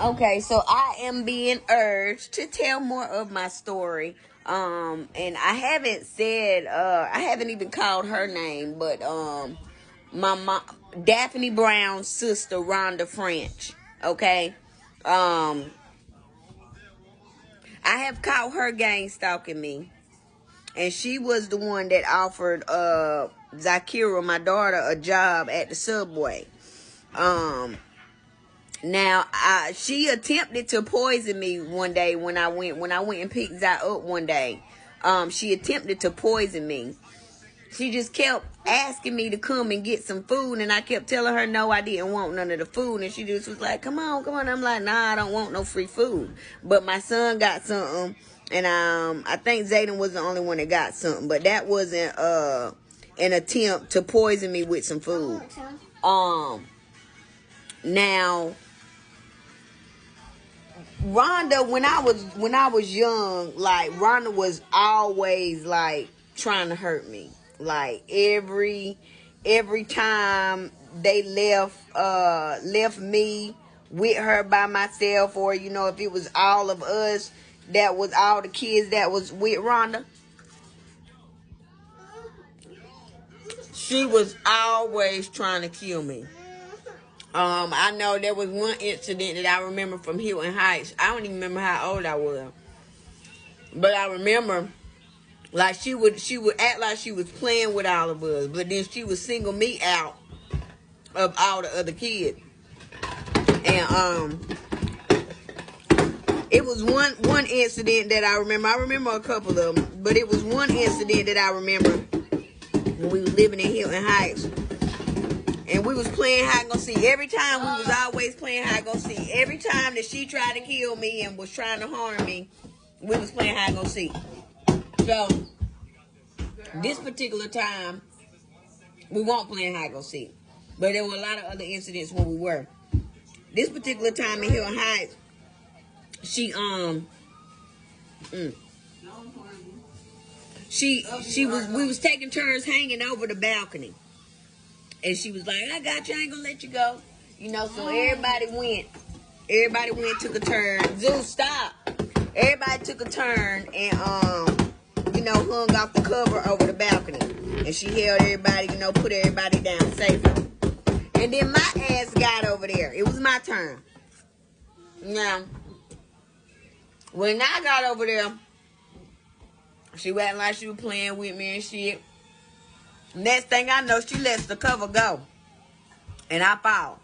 Okay, so I am being urged to tell more of my story. And I haven't even called her name, but my mom, Daphne Brown's sister, Rhonda French. Okay, um, I have caught her gang stalking me, and she was the one that offered Zakira, my daughter, a job at the Subway. Um, Now, she attempted to poison me one day when I went and picked Zai up one day. She attempted to poison me. She just kept asking me to come and get some food, and I kept telling her no, I didn't want none of the food, and she just was like, come on, come on. I'm like, nah, I don't want no free food. But my son got something, and I think Zayden was the only one that got something, but that wasn't an attempt to poison me with some food. Now, Rhonda, when I was young, like Rhonda was always like trying to hurt me. Like every time they left me with her by myself, or if it was all of us, that was all the kids that was with Rhonda, she was always trying to kill me. I know there was one incident that I remember from Hilton Heights. I don't even remember how old I was, but I remember, like, she would act like she was playing with all of us, but then she would single me out of all the other kids. And it was one incident that I remember. I remember a couple of them, but it was one incident that I remember when we were living in Hilton Heights. And we was playing hide and go seek. Every time we was always playing hide and go seek. Every time that she tried to kill me and was trying to harm me, we was playing hide and go seek. So this particular time, we weren't playing hide and go seek. But there were a lot of other incidents when we were. This particular time in Hilton Heights, we was taking turns hanging over the balcony. And she was like, I got you, I ain't gonna let you go. So everybody went, took a turn. Zeus, stop. Everybody took a turn and, hung off the cover over the balcony. And she held everybody, put everybody down safely. And then my ass got over there. It was my turn. Now, when I got over there, she was acting like she was playing with me and shit. Next thing I know, she lets the cover go. And I fall.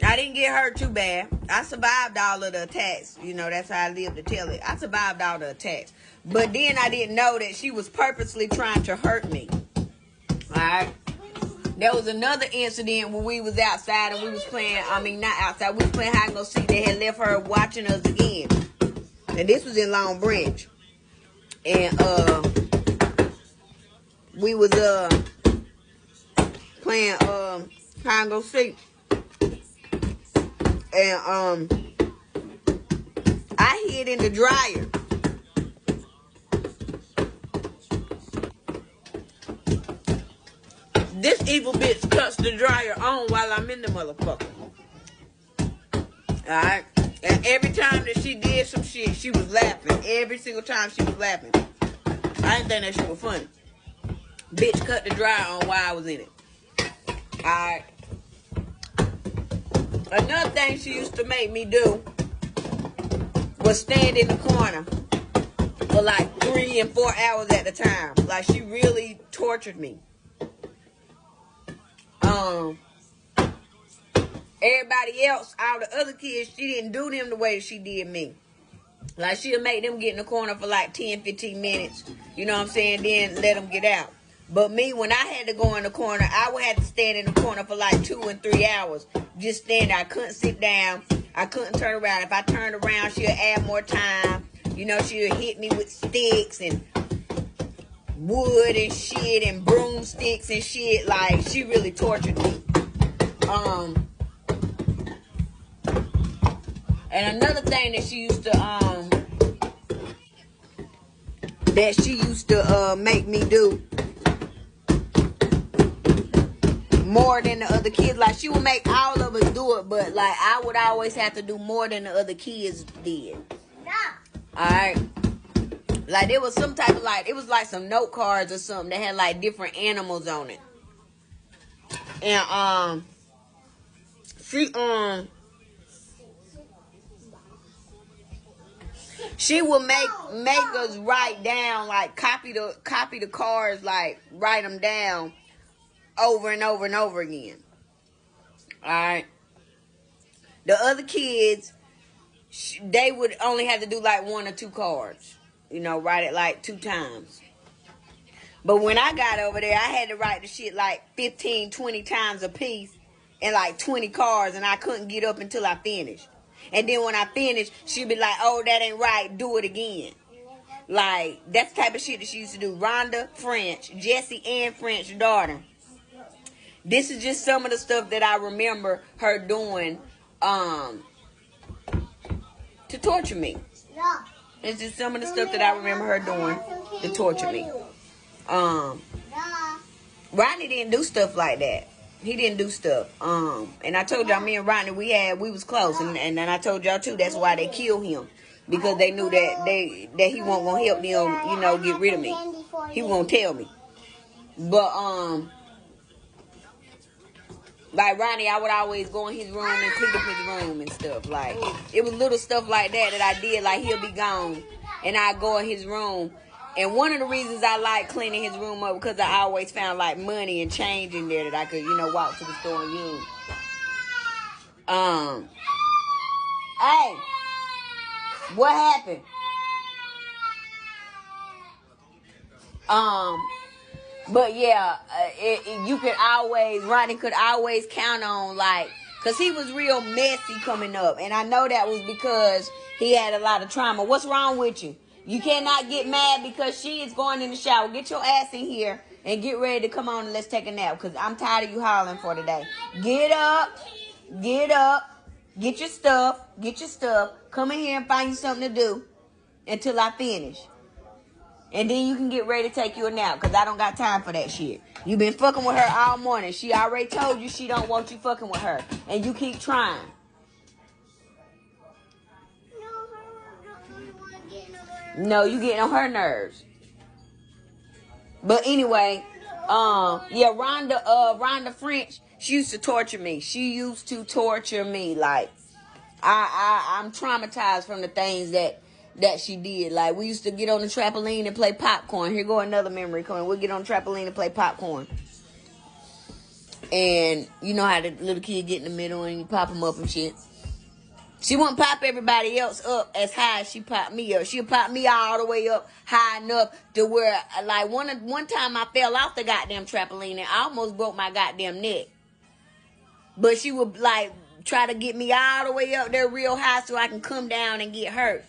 I didn't get hurt too bad. I survived all of the attacks. That's how I live to tell it. I survived all the attacks. But then I didn't know that she was purposely trying to hurt me. Alright? There was another incident when we was outside and we was playing, not outside, we was playing hide and go seek. They had left her watching us again. And this was in Long Branch. And, we was playing hide and go seek, and I hid in the dryer. This evil bitch cuts the dryer on while I'm in the motherfucker. Alright? And every time that she did some shit, she was laughing. Every single time she was laughing. I didn't think that shit was funny. Bitch cut the dryer on while I was in it. Alright. Another thing she used to make me do was stand in the corner for like 3 and 4 hours at a time. Like, she really tortured me. Everybody else, all the other kids, she didn't do them the way that she did me. Like, she'll make them get in the corner for like 10, 15 minutes. You know what I'm saying? Then let them get out. But me, when I had to go in the corner, I would have to stand in the corner for like 2 and 3 hours. Just stand there. I couldn't sit down. I couldn't turn around. If I turned around, she'll add more time. She'll hit me with sticks and wood and shit and broomsticks and shit. Like, she really tortured me. And another thing that she used to make me do more than the other kids. Like, she would make all of us do it, but like I would always have to do more than the other kids did. Alright. Like, there was some type of, like, it was like some note cards or something that had like different animals on it. And she would make us write down, like, copy the cards, like, write them down over and over and over again. Alright. The other kids, they would only have to do like 1 or 2 cards. You know, write it like 2 times. But when I got over there, I had to write the shit like 15, 20 times a piece and like 20 cards, and I couldn't get up until I finished. And then when I finished, she'd be like, oh, that ain't right, do it again. Like, that's the type of shit that she used to do. Rhonda, French, Jessie and French daughter. This is just some of the stuff that I remember her doing to torture me. It's just some of the stuff that I remember her doing to torture me. Rodney didn't do stuff like that. He didn't do stuff. And I told y'all, me and Rodney, we was close, and then I told y'all too, that's why they killed him, because they knew that he wasn't gonna help them, you know, get rid of me. He won't tell me. But like Ronnie, I would always go in his room and clean up his room and stuff. Like, it was little stuff like that I did. Like, he'll be gone, and I go in his room. And one of the reasons I like cleaning his room up, because I always found like money and change in there that I could, you know, walk to the store and use. Hey, what happened? But yeah, you could always, Ronnie could always count on, like, because he was real messy coming up. And I know that was because he had a lot of trauma. What's wrong with you? You cannot get mad because she is going in the shower. Get your ass in here and get ready to come on and let's take a nap, because I'm tired of you hollering for today. Get up, get your stuff, come in here and find you something to do until I finish. And then you can get ready to take you a nap, because I don't got time for that shit. You been fucking with her all morning. She already told you she don't want you fucking with her. And you keep trying. No, you getting on her nerves. But anyway, yeah, Rhonda French, she used to torture me. She used to torture me. Like, I'm traumatized from the things that she did. Like, we used to get on the trampoline and play popcorn. Here go another memory coming. We'll get on the trampoline and play popcorn. And you know how the little kid get in the middle and you pop them up and shit. She wouldn't pop everybody else up as high as she popped me up. She'll pop me all the way up high enough to where, like, one time I fell off the goddamn trampoline and I almost broke my goddamn neck. But she would, like, try to get me all the way up there real high so I can come down and get hurt.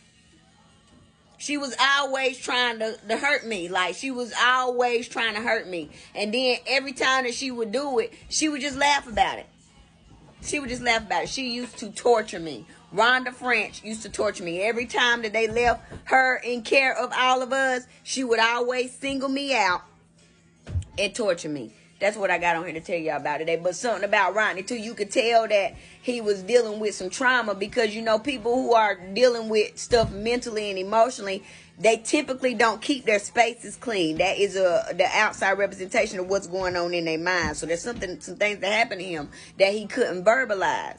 She was always trying to hurt me. Like, she was always trying to hurt me. And then every time that she would do it, she would just laugh about it. She used to torture me. Rhonda French used to torture me. Every time that they left her in care of all of us, she would always single me out and torture me. That's what I got on here to tell y'all about today. But something about Rodney, too. You could tell that he was dealing with some trauma, because, you know, people who are dealing with stuff mentally and emotionally, they typically don't keep their spaces clean. That is the outside representation of what's going on in their mind. So there's some things that happened to him that he couldn't verbalize.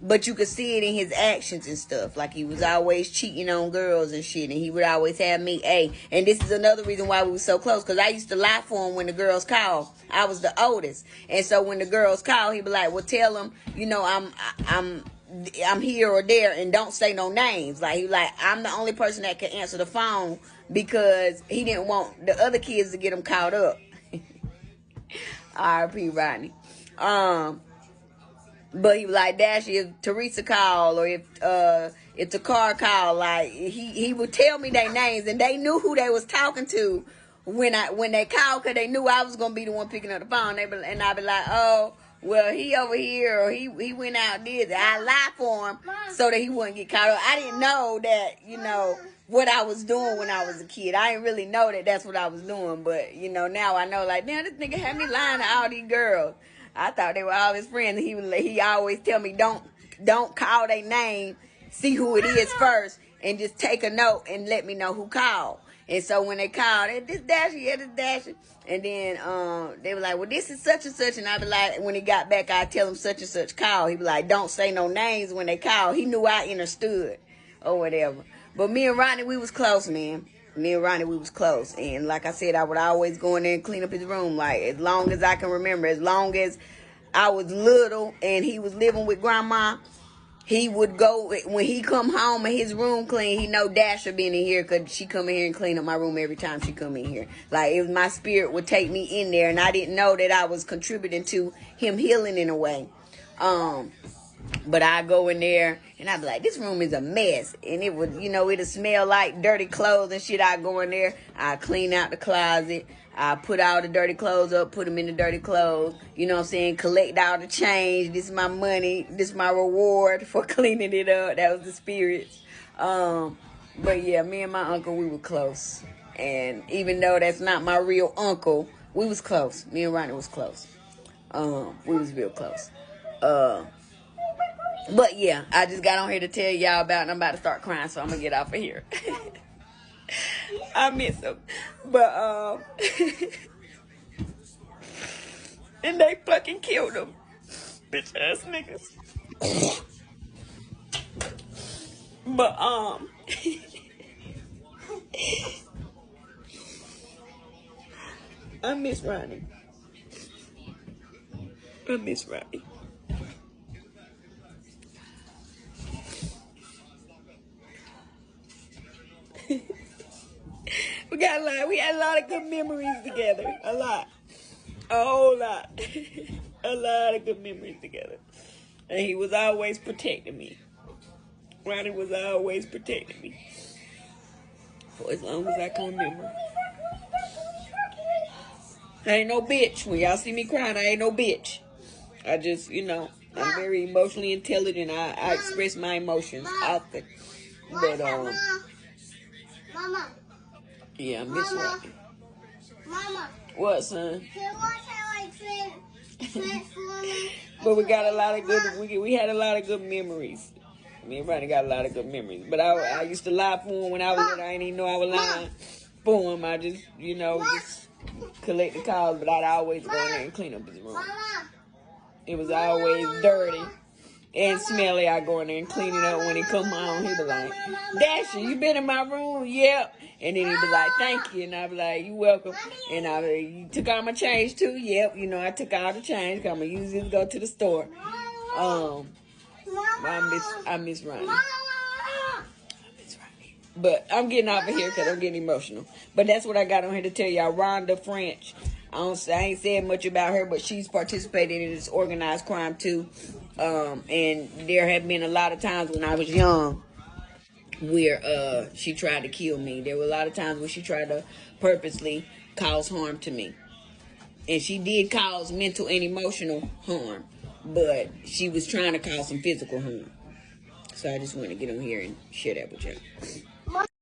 But you could see it in his actions and stuff. Like, he was always cheating on girls and shit. And he would always have me, hey. And this is another reason why we were so close. Because I used to lie for him when the girls called. I was the oldest. And so when the girls called, he'd be like, well, tell them, you know, I'm here or there. And don't say no names. Like, he was like, I'm the only person that can answer the phone. Because he didn't want the other kids to get him caught up. R.I.P. Rodney. But he was like, Dash, if Teresa called or if the car called, like, he would tell me their names, and they knew who they was talking to when they called, because they knew I was gonna be the one picking up the phone. And I'd be like, oh, well, he over here, or he went out there. I lied for him so that he wouldn't get caught up. I didn't know that, you know, what I was doing when I was a kid. I didn't really know that that's what I was doing, but, you know, now I know, like, damn, this nigga had me lying to all these girls. I thought they were all his friends. And he always tell me, don't call their name. See who it is first, and just take a note and let me know who called. And so when they called, this Dasher, yeah, this Dasher. And then they were like, well, this is such and such. And I be like, when he got back, I tell him such and such call. He be like, don't say no names when they call. He knew I understood or whatever. But me and Ronnie, we was close, man. Me and Ronnie, we was close. And like I said, I would always go in there and clean up his room. Like, as long as I can remember, as long as I was little and he was living with grandma, he would go, when he come home and his room clean, he know Dasher been in here because she come in here and clean up my room every time she come in here. Like, if my spirit would take me in there, and I didn't know that I was contributing to him healing in a way. But I go in there and I be like, this room is a mess. And it would, it'll smell like dirty clothes and shit. I go in there, I clean out the closet. I put all the dirty clothes up, put them in the dirty clothes. You know what I'm saying? Collect all the change. This is my money. This is my reward for cleaning it up. That was the spirits. But yeah, me and my uncle, we were close. And even though that's not my real uncle, we was close. Me and Ronnie was close. We was real close. But yeah, I just got on here to tell y'all about it, and I'm about to start crying, so I'm gonna get off of here. I miss him. But and they fucking killed him. Bitch ass niggas. But I miss Ronnie. I miss Ronnie. We had a lot of good memories together. A lot. A whole lot. A lot of good memories together. And he was always protecting me. Ronnie was always protecting me. For as long as I can remember. I ain't no bitch. When y'all see me crying, I ain't no bitch. I just, I'm very emotionally intelligent. I express my emotions often. But, Mama. Yeah, I miss Rocky. Mama. What, son? Can you watch how I transform? But we got a lot of good, we had a lot of good memories. Me and Ronnie got a lot of good memories. But I used to lie for him when I was little. I didn't even know I was lying for him. I just, just collect the calls. But I'd always go in there and clean up his room. It was always dirty and smelly. I go in there and clean it up. When he come home, he be like, Dasher, you been in my room? Yep. And then he be like, thank you. And I be like, you welcome. And I be like, you took all my change too? Yep. I took all the change. I'm going to use it to go to the store. I miss Ronnie. But I'm getting off of here because I'm getting emotional. But that's what I got on here to tell y'all. Rhonda French. I ain't saying much about her, but she's participated in this organized crime too. And there have been a lot of times when I was young where she tried to kill me. There were a lot of times when she tried to purposely cause harm to me. And she did cause mental and emotional harm, but she was trying to cause some physical harm. So I just want to get on here and share that with y'all.